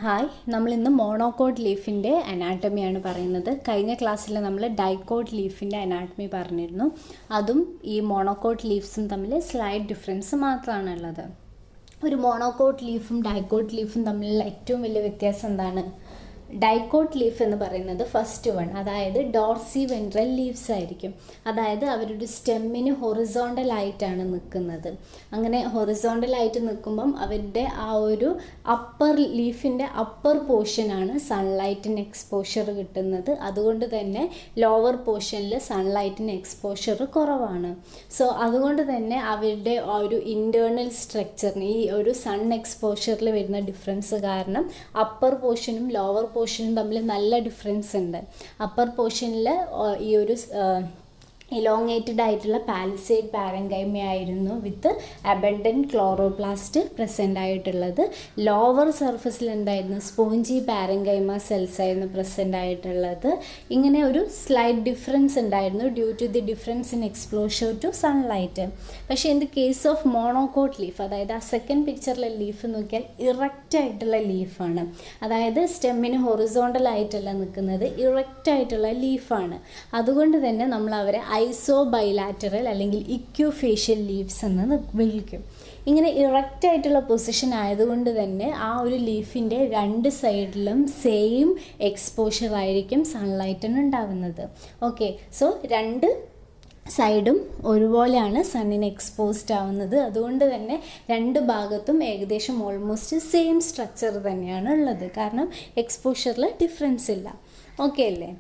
Hi, നമ്മളിന്ന് monocot ലീഫിൻ്റെ അനാട്ടമിയാണ് പറയുന്നത്. കഴിഞ്ഞ ക്ലാസ്സിൽ നമ്മൾ ഡൈക്കോട്ട് ലീഫിൻ്റെ അനാട്ടമി പറഞ്ഞിരുന്നു. അതും ഈ മോണോകോട്ട് ലീഫ്സും തമ്മിൽ സ്ലൈറ്റ് ഡിഫറൻസ് മാത്രമാണുള്ളത്. ഒരു മോണോകോട്ട് ലീഫും ഡൈക്കോട്ട് ലീഫും തമ്മിലുള്ള ഏറ്റവും വലിയ വ്യത്യാസം എന്താണ്? ഡൈക്കോട്ട് ലീഫ് എന്ന് പറയുന്നത് ഫസ്റ്റ് വൺ, അതായത് ഡോർസി വെൻട്രൽ ലീവ്സ് ആയിരിക്കും. അതായത് അവരുടെ സ്റ്റെമ്മിന് ഹൊറിസോണ്ടലായിട്ടാണ് നിൽക്കുന്നത്. അങ്ങനെ ഹൊറിസോണ്ടലായിട്ട് നിൽക്കുമ്പം അവരുടെ ആ ഒരു അപ്പർ ലീഫിൻ്റെ അപ്പർ പോർഷനാണ് സൺലൈറ്റിന് എക്സ്പോഷർ കിട്ടുന്നത്. അതുകൊണ്ട് തന്നെ ലോവർ പോർഷനിൽ സൺലൈറ്റിന് എക്സ്പോഷർ കുറവാണ്. സോ അതുകൊണ്ട് തന്നെ അവരുടെ ആ ഒരു ഇൻറ്റേർണൽ സ്ട്രക്ചറിന് ഈ ഒരു സൺ എക്സ്പോഷറിൽ വരുന്ന ഡിഫറൻസ് കാരണം അപ്പർ പോർഷനും ലോവർ പോർഷനും തമ്മിൽ നല്ല ഡിഫറൻസ് ഉണ്ട്. അപ്പർ പോർഷനിൽ ഈ ഒരു ഇലോങ്ങേറ്റഡ് ആയിട്ടുള്ള പാലിസേഡ് പാരങ്കൈമ ആയിരുന്നു വിത്ത് അബൻഡൻറ്റ് ക്ലോറോപ്ലാസ്റ്റ് പ്രസൻ്റ് ആയിട്ടുള്ളത്. ലോവർ സർഫസിൽ എന്തായിരുന്നു? സ്പോഞ്ചി പാരങ്കൈമ സെൽസ് ആയിരുന്നു പ്രസൻ്റ് ആയിട്ടുള്ളത്. ഇങ്ങനെ ഒരു സ്ലൈറ്റ് ഡിഫറൻസ് ഉണ്ടായിരുന്നു due to the difference in exposure to sunlight. പക്ഷേ in the case of monocot leaf, അതായത് ആ സെക്കൻഡ് പിക്ചറിലെ ലീഫ് നോക്കിയാൽ ഇറക്റ്റ് ആയിട്ടുള്ള ലീഫാണ്. അതായത് സ്റ്റെമ്മിന് ഹൊറിസോണ്ടൽ ആയിട്ടല്ല നിൽക്കുന്നത്, ഇറക്റ്റ് ആയിട്ടുള്ള ലീഫാണ്. അതുകൊണ്ട് തന്നെ നമ്മൾ അവരെ ഐസോ ബൈലാറ്ററൽ അല്ലെങ്കിൽ ഇക്യുഫേഷ്യൽ ലീവ്സ് എന്ന് വിളിക്കും. ഇങ്ങനെ ഇറക്റ്റ് ആയിട്ടുള്ള പൊസിഷൻ ആയതുകൊണ്ട് തന്നെ ആ ഒരു ലീഫിൻ്റെ രണ്ട് സൈഡിലും സെയിം എക്സ്പോഷർ ആയിരിക്കും സൺലൈറ്റിന് ഉണ്ടാകുന്നത്. ഓക്കെ, സോ രണ്ട് സൈഡും ഒരുപോലെയാണ് സണ്ണിന് എക്സ്പോസ്ഡ് ആവുന്നത്. അതുകൊണ്ട് തന്നെ രണ്ട് ഭാഗത്തും ഏകദേശം ഓൾമോസ്റ്റ് സെയിം സ്ട്രക്ചർ തന്നെയാണ് ഉള്ളത്. കാരണം എക്സ്പോഷറിൽ ഡിഫറൻസ് ഇല്ല. ഓക്കെ അല്ലേ?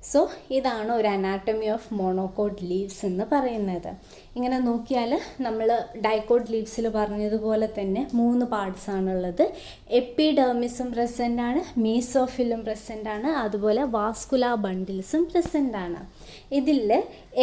സോ ഇതാണ് ഒരു അനാട്ടമി ഓഫ് മോണോകോട്ട് ലീവ്സ് എന്ന് പറയുന്നത്. ഇങ്ങനെ നോക്കിയാൽ നമ്മൾ ഡൈക്കോട്ട് ലീവ്സിൽ പറഞ്ഞതുപോലെ തന്നെ 3 പാർട്സ് ആണുള്ളത്. എപ്പിഡെർമിസും പ്രസൻ്റ് ആണ്, മീസോഫിലും പ്രസൻ്റ് ആണ്, അതുപോലെ വാസ്കുലാർ ബണ്ടിൽസും പ്രസൻ്റ് ആണ്. ഇതിൽ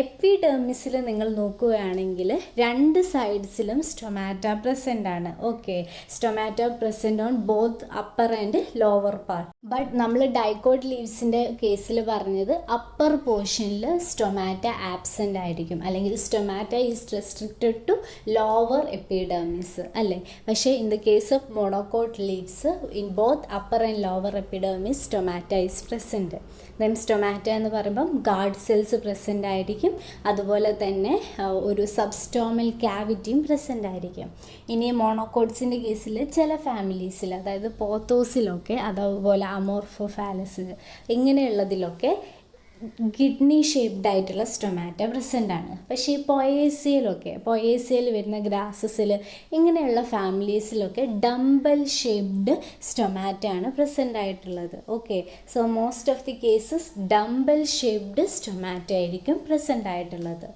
എപ്പിഡെർമിസിൽ നിങ്ങൾ നോക്കുകയാണെങ്കിൽ രണ്ട് സൈഡ്സിലും സ്റ്റൊമാറ്റ പ്രസൻ്റ് ആണ്. Okay, stomata present on both upper and lower part. But നമ്മൾ ഡൈക്കോട്ട് ലീവ്സിൻ്റെ കേസിൽ പറഞ്ഞത് അപ്പർ പോർഷനിൽ സ്റ്റൊമാറ്റ ആബ്സെൻ്റ് ആയിരിക്കും, അല്ലെങ്കിൽ stomata is restricted to lower epidermis അല്ലേ. പക്ഷേ in the case of monocot leaves in both upper and lower epidermis stomata is present. Then stomata എന്ന് പറയുമ്പം ഗാർഡ് സെൽസ് പ്രസൻ്റ് ആയിരിക്കും. അതുപോലെ തന്നെ ഒരു സബ്സ്റ്റോമൽ ക്യാവിറ്റിയും പ്രസൻ്റ് ആയിരിക്കും. ഇനി മോണോകോട്ട്സിൻ്റെ കേസിൽ ചില ഫാമിലീസിൽ, അതായത് പോത്തോസിലൊക്കെ, അതുപോലെ അമോർഫോഫാലസിൽ ഇങ്ങനെയുള്ളതിലൊക്കെ കിഡ്നി ഷേപ്ഡ് ആയിട്ടുള്ള സ്റ്റൊമാറ്റ പ്രസൻ്റ് ആണ്. പക്ഷേ ഈ പൊയേസിയയിൽ വരുന്ന ഗ്രാസസിൽ ഇങ്ങനെയുള്ള ഫാമിലീസിലൊക്കെ ഡംബൽ ഷേപ്ഡ് സ്റ്റൊമാറ്റ ആണ് പ്രസൻ്റ് ആയിട്ടുള്ളത്. Okay, so most of the cases dumbbell shaped stomata ആയിരിക്കും പ്രസൻ്റ് ആയിട്ടുള്ളത്.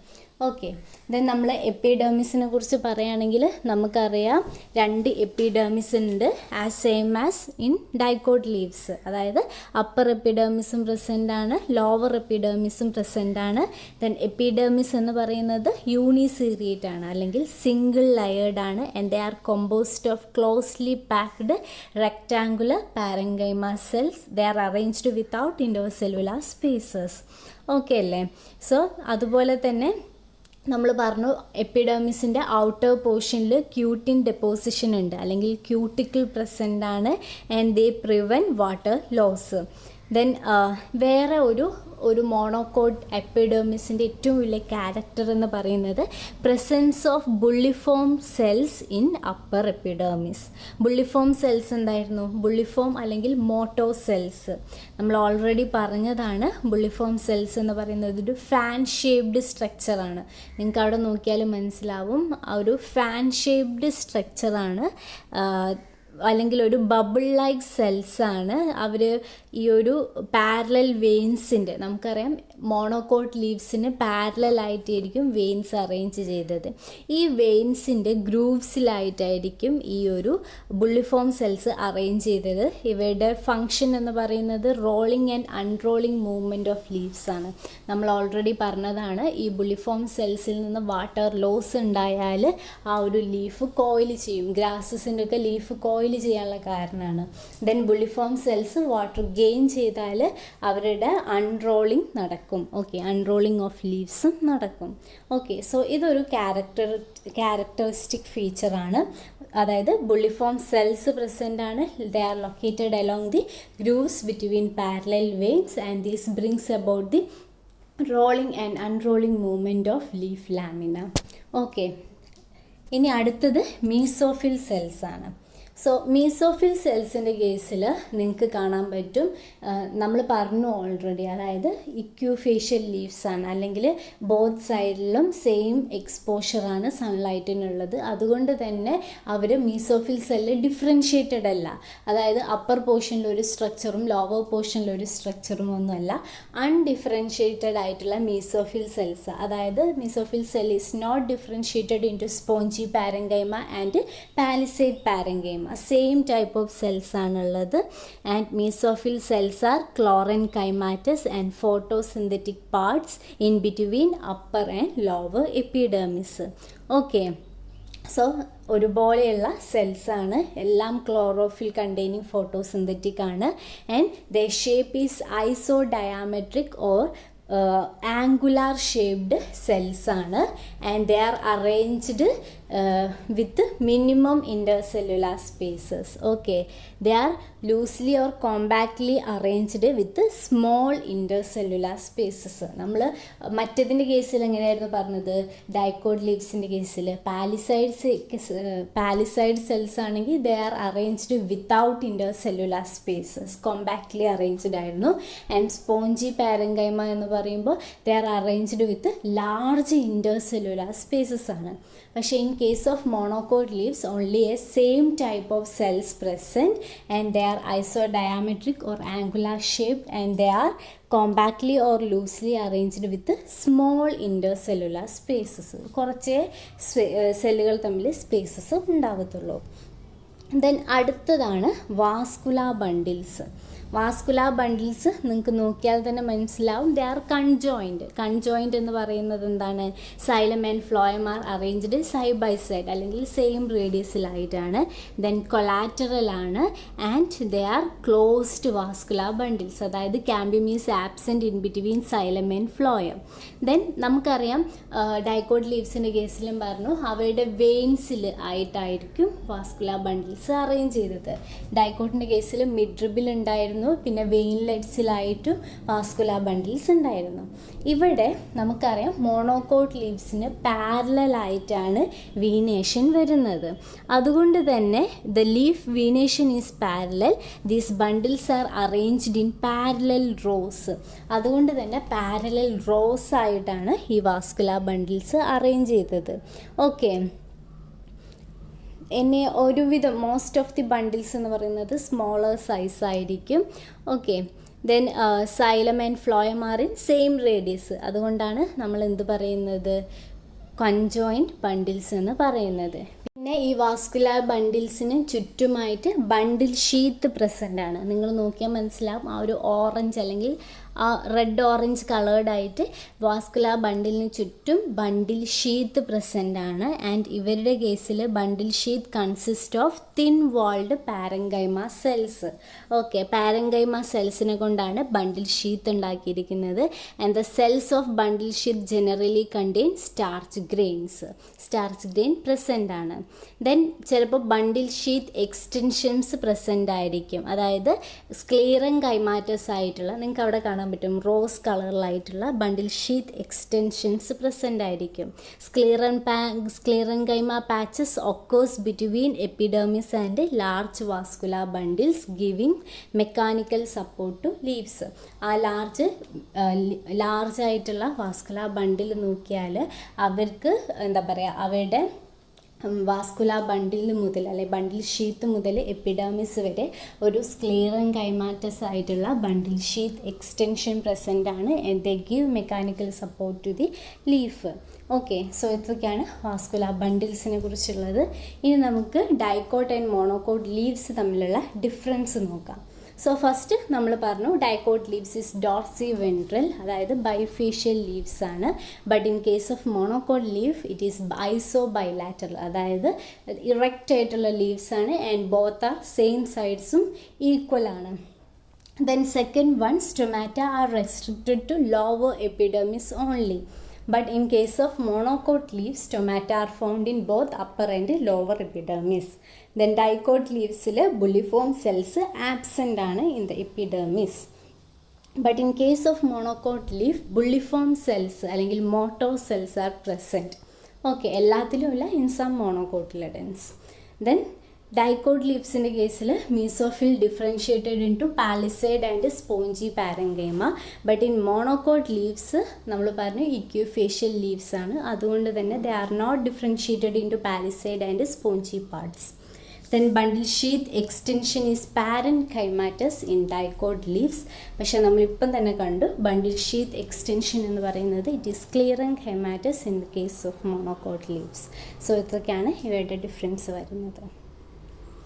ഓക്കെ, ദെൻ നമ്മൾ എപ്പിഡെർമിസിനെ കുറിച്ച് പറയുകയാണെങ്കിൽ നമുക്കറിയാം 2 എപ്പിഡെർമിസ് ഉണ്ട്, as same as in dicot leaves. അതായത് അപ്പർ എപ്പിഡെർമിസും പ്രസൻ്റ് ആണ്, ലോവർ എപ്പിഡെർമിസും പ്രസൻ്റ് ആണ്. ദെൻ എപ്പിഡെർമിസ് എന്ന് പറയുന്നത് യൂണിസീരിയേറ്റ് ആണ്, അല്ലെങ്കിൽ സിംഗിൾ ലെയേർഡ് ആണ്. And they are composed of closely packed rectangular parenchyma cells. They are arranged without intercellular spaces. Okay അല്ലേ? So അതുപോലെ തന്നെ നമ്മൾ പറഞ്ഞു എപ്പിഡെർമിസിൻ്റെ ഔട്ടർ പോർഷനിൽ ക്യൂട്ടിൻ ഡെപ്പോസിഷൻ ഉണ്ട്, അല്ലെങ്കിൽ ക്യൂട്ടിക്കിൾ പ്രസൻ്റ് ആണ്. And they prevent water loss. Then വേറെ ഒരു മോണോകോട്ട് എപ്പിഡെർമിസിൻ്റെ ഏറ്റവും വലിയ ക്യാരക്ടർ എന്ന് പറയുന്നത് presence of bulliform cells in upper epidermis. Bulliform cells എന്തായിരുന്നു? ബുള്ളിഫോം അല്ലെങ്കിൽ മോട്ടോ സെൽസ് നമ്മൾ ഓൾറെഡി പറഞ്ഞതാണ്. ബുള്ളിഫോം സെൽസ് എന്ന് പറയുന്നത് ഒരു ഫാൻ ഷേപ്ഡ് സ്ട്രക്ചറാണ്. നിങ്ങൾക്ക് അവിടെ നോക്കിയാൽ മനസ്സിലാവും, ആ ഒരു ഫാൻ ഷേപ്ഡ് സ്ട്രക്ചറാണ്, അല്ലെങ്കിൽ ഒരു ബബിൾ ലൈക്ക് സെൽസാണ്. അവർ ഈ ഒരു പാരലൽ വെയിൻസിൻ്റെ, നമുക്കറിയാം മോണോകോട്ട് ലീവ്സിന് പാരലായിട്ടായിരിക്കും വെയിൻസ് അറേഞ്ച് ചെയ്തത്. ഈ വെയിൻസിൻ്റെ ഗ്രൂവ്സിലായിട്ടായിരിക്കും ഈ ഒരു ബുള്ളിഫോം സെൽസ് അറേഞ്ച് ചെയ്തത്. ഇവയുടെ ഫങ്ഷൻ എന്ന് പറയുന്നത് rolling and unrolling movement of leaves ആണ്. നമ്മൾ ഓൾറെഡി പറഞ്ഞതാണ്, ഈ ബുള്ളിഫോം സെൽസിൽ നിന്ന് വാട്ടർ ലോസ് ഉണ്ടായാൽ ആ ഒരു ലീഫ് കോയിൽ ചെയ്യും. ഗ്രാസസിൻ്റെ ഒക്കെ ലീഫ് കോയിൽ ചെയ്യാനുള്ള കാരണമാണ്. Then bulliform cells water gain ചെയ്താൽ അവരുടെ അൺറോളിംഗ് നടക്കും. ഓക്കെ, അൺറോളിംഗ് ഓഫ് ലീവ്സും നടക്കും. ഓക്കെ, സോ ഇതൊരു ക്യാരക്ടറിസ്റ്റിക് ഫീച്ചറാണ്. അതായത് ബുള്ളിഫോം സെൽസ് പ്രസൻ്റ് ആണ്. They are located along the grooves between parallel veins and these brings about the rolling and unrolling movement of leaf lamina. Okay, ഇനി അടുത്തത് mesophyll cells ആണ്. So mesophyll സെൽസിൻ്റെ കേസിൽ നിങ്ങൾക്ക് കാണാൻ പറ്റും, നമ്മൾ പറഞ്ഞു ഓൾറെഡി, അതായത് ഇക്യൂഫേഷ്യൽ ലീവ്സ് ആണ്, അല്ലെങ്കിൽ ബോത്ത് സൈഡിലും സെയിം എക്സ്പോഷറാണ് സൺലൈറ്റിനുള്ളത്. അതുകൊണ്ട് തന്നെ അവർ മീസോഫിൽ സെല്ല് ഡിഫറൻഷ്യേറ്റഡ് അല്ല, അതായത് അപ്പർ പോർഷനിൽ ഒരു സ്ട്രക്ചറും ലോവർ പോർഷനിൽ ഒരു സ്ട്രക്ചറും ഒന്നുമല്ല, അൺഡിഫറൻഷ്യേറ്റഡ് ആയിട്ടുള്ള മീസോഫിൽ സെൽസ്. അതായത് mesophyll cell is not differentiated into spongy parenchyma and palisade parenchyma. Same type of cells ആണുള്ളത്. And mesophyll cells are chlorenchymatous and photosynthetic parts in between upper and lower epidermis. Okay, so ഒരുപോലെയുള്ള സെൽസാണ്, എല്ലാം chlorophyll containing photosynthetic ആണ്. And the shape is isodiametric or angular shaped cells ആണ്. and they are arranged with minimum intercellular spaces. okay, they are loosely or compactly arranged with small intercellular spaces. നമ്മൾ മറ്റേതിൻ്റെ കേസിൽ എങ്ങനെയായിരുന്നു പറഞ്ഞത്, dicot ലീവ്സിൻ്റെ കേസിൽ palisade cells ആണെങ്കിൽ they are arranged without intercellular spaces, compactly arranged ആയിരുന്നു. and spongy parenchyma എന്ന് പറയുമ്പോൾ they are arranged with large intercellular spaces ആണ്. പക്ഷേ in case of monocot leaves only a same type of cells present and they are isodiametric or angular shaped and they are compactly or loosely arranged with small intercellular spaces. കുറച്ച് സെല്ലുകൾ തമ്മിൽ spaces ഉണ്ടാകത്തുള്ളൂ. Then അടുത്തതാണ് vascular bundles. Vascular bundles നിങ്ങൾക്ക് നോക്കിയാൽ തന്നെ മനസ്സിലാവും, they are conjoint. Conjoint എന്ന് പറയുന്നത് എന്താണ്, xylem and phloem are arranged side by side, അല്ലെങ്കിൽ സെയിം റേഡിയസിലായിട്ടാണ്. ദെൻ കൊളാറ്ററൽ ആണ്. And they are closed vascular bundles, അതായത് cambium is absent in between xylem and phloem. Then നമുക്കറിയാം ഡൈക്കോട്ട് ലീവ്സിൻ്റെ കേസിലും പറഞ്ഞു, അവയുടെ വെയിൻസിൽ ആയിട്ടായിരിക്കും വാസ്കുലാർ ബണ്ടിൽസ് അറേഞ്ച് ചെയ്തത്. ഡൈക്കോട്ടിൻ്റെ കേസിൽ മിഡ്രിബിൽ ഉണ്ടായിരുന്നു, പിന്നെ വെയിൻലെറ്റ്സിലായിട്ടും വാസ്കുലാർ ബണ്ടിൽസ് ഉണ്ടായിരുന്നു. ഇവിടെ നമുക്കറിയാം മോണോകോട്ട് ലീവ്സിന് പാരലലായിട്ടാണ് വീനേഷൻ വരുന്നത്. അതുകൊണ്ട് തന്നെ the leaf venation is parallel, these bundles R arranged in parallel rose. അതുകൊണ്ട് തന്നെ പാരലൽ റോസ് ആയിട്ടാണ് ഈ വാസ്കുലാർ ബണ്ടിൽസ് അറേഞ്ച് ചെയ്തത്. ഓക്കെ, എന്നെ ഒരുവിധം മോസ്റ്റ് ഓഫ് ദി ബണ്ടിൽസ് എന്ന് പറയുന്നത് സ്മോളർ സൈസ് ആയിരിക്കും. Okay, then xylem and phloem are in same radius. അതുകൊണ്ടാണ് നമ്മൾ എന്ത് പറയുന്നത്, കൺജോയിൻറ്റ് ബണ്ടിൽസ് എന്ന് പറയുന്നത്. പിന്നെ ഈ വാസ്കുലാർ ബണ്ടിൽസിന് ചുറ്റുമായിട്ട് ബണ്ടിൽ ഷീത്ത് പ്രസൻ്റ് ആണ്. നിങ്ങൾ നോക്കിയാൽ മനസ്സിലാവും, ആ ഒരു ഓറഞ്ച് അല്ലെങ്കിൽ ആ റെഡ് ഓറഞ്ച് കളേർഡായിട്ട് വാസ്കുലാർ ബണ്ടിലിന് ചുറ്റും ബണ്ടിൽ ഷീത്ത് പ്രസൻ്റ് ആണ്. ആൻഡ് ഇവരുടെ കേസിൽ bundle sheath consist of thin walled parenchyma cells. Okay, parenchyma സെൽസിനെ കൊണ്ടാണ് ബണ്ടിൽ ഷീത്ത് ഉണ്ടാക്കിയിരിക്കുന്നത്. And the cells of bundle sheath generally contain starch grains. Starch grain present ആണ്. ദെൻ ചിലപ്പോൾ ബണ്ടിൽ ഷീത്ത് എക്സ്റ്റൻഷൻസ് പ്രസൻ്റ് ആയിരിക്കും, അതായത് സ്ക്ലീറൻ കൈമാറ്റസ് ആയിട്ടുള്ള, നിങ്ങൾക്ക് അവിടെ കാണാൻ പറ്റും റോസ് കളറിലായിട്ടുള്ള ബണ്ടിൽ ഷീത്ത് എക്സ്റ്റൻഷൻസ് പ്രസൻ്റ് ആയിരിക്കും. Sclerenchyma patches occurs between epidermis and large vascular bundles giving mechanical support to leaves. ആ ലാർജ് ആയിട്ടുള്ള വാസ്കുലാർ ബണ്ടിൽ നോക്കിയാൽ അവർക്ക് എന്താ പറയുക, അവരുടെ വാസ്കുലാർ ബണ്ടിൽ മുതൽ അല്ലെങ്കിൽ ബണ്ടിൽ ഷീത്ത് മുതൽ എപ്പിഡെർമിസ് വരെ ഒരു സ്ക്ലീറൻ കൈമാറ്റസ് ആയിട്ടുള്ള ബണ്ടിൽ ഷീത്ത് എക്സ്റ്റൻഷൻ പ്രസൻ്റ് ആണ്. They give mechanical support to the leaf. Okay, so ഇതൊക്കെയാണ് വാസ്കുലാർ ബണ്ടിൽസിനെ കുറിച്ചുള്ളത്. ഇനി നമുക്ക് ഡൈക്കോട്ട് ആൻഡ് മോണോകോട്ട് ലീവ്സ് തമ്മിലുള്ള ഡിഫറൻസ് നോക്കാം. സോ ഫസ്റ്റ് നമ്മൾ പറഞ്ഞു dicot leaves is dorsiventral, അതായത് ബൈഫേഷ്യൽ ലീവ്സ് ആണ്. But in case of monocot leaf it is isobilateral, അതായത് ഇറക്റ്റ് ആയിട്ടുള്ള ലീവ്സ് ആണ്. ആൻഡ് ബോത്ത് ആർ സെയിം സൈഡ്സും ഈക്വൽ ആണ്. Then second one, stomata are restricted to lower epidermis only. But in case of monocot leaves, stomata are found in both upper and lower epidermis. Then dicot leaves bulliform cells absent in the epidermis. But in case of monocot leaf, bulliform cells അല്ലെങ്കിൽ motor cells are present. Okay, എല്ലാത്തിലും ഇല്ല, in some monocotyledons. Then dicot leaves in the case mesophyll differentiated into palisade and spongy parenchyma. But in monocot leaves നമ്മൾ പറഞ്ഞു equifacial leaves ആണ്, അതുകൊണ്ട് തന്നെ they are not differentiated into palisade and spongy parts. Then bundle sheath extension is parenchymatous in dicot leaves. പക്ഷേ നമ്മളിപ്പം തന്നെ കണ്ടു bundle sheath extension എന്ന് പറയുന്നത് it is sclerenchymatous in the case of monocot leaves. So ഇത്രയൊക്കെയാണ് ഇവയുടെ difference വരുന്നത്.